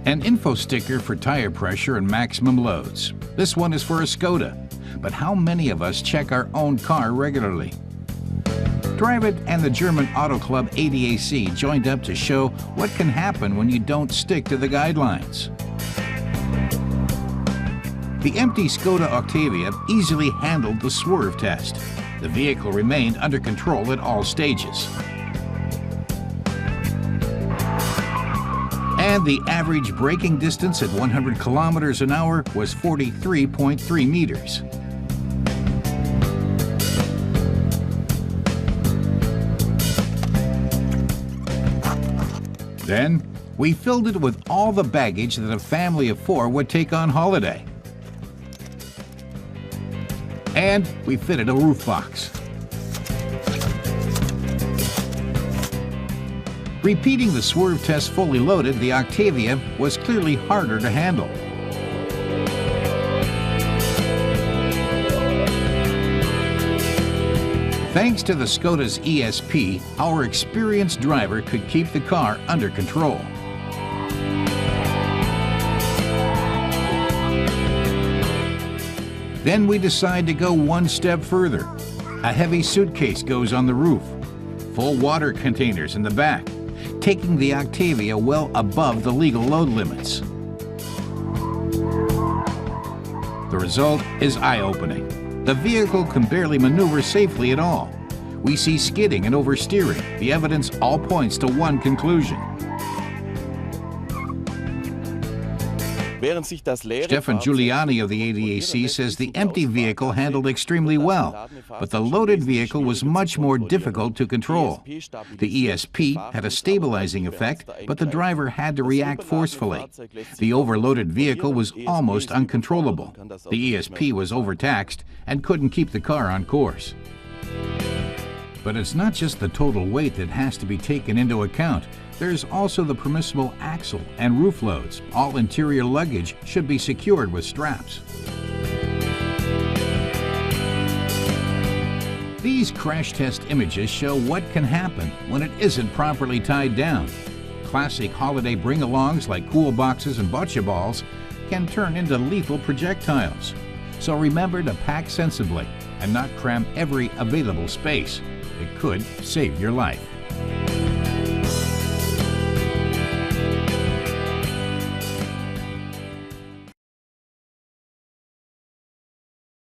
An info sticker for tire pressure and maximum loads. This one is for a Skoda. But how many of us check our own car regularly? Drive It and the German Auto Club ADAC joined up to show what can happen when you don't stick to the guidelines. The empty Skoda Octavia easily handled the swerve test. The vehicle remained under control at all stages. And the average braking distance at 100 kilometers an hour was 43.3 meters. Then, we filled it with all the baggage that a family of 4 would take on holiday. And we fitted a roof box. Repeating the swerve test fully loaded, the Octavia was clearly harder to handle. Thanks to the Skoda's ESP, our experienced driver could keep the car under control. Then we decide to go one step further. A heavy suitcase goes on the roof, full water containers in the back, taking the Octavia well above the legal load limits. The result is eye-opening. The vehicle can barely maneuver safely at all. We see skidding and oversteering. The evidence all points to one conclusion. Stefan Giuliani of the ADAC says the empty vehicle handled extremely well, but the loaded vehicle was much more difficult to control. The ESP had a stabilizing effect, but the driver had to react forcefully. The overloaded vehicle was almost uncontrollable. The ESP was overtaxed and couldn't keep the car on course. But it's not just the total weight that has to be taken into account. There's also the permissible axle and roof loads. All interior luggage should be secured with straps. These crash test images show what can happen when it isn't properly tied down. Classic holiday bring-alongs like cool boxes and bocce balls can turn into lethal projectiles. So remember to pack sensibly and not cram every available space. It could save your life.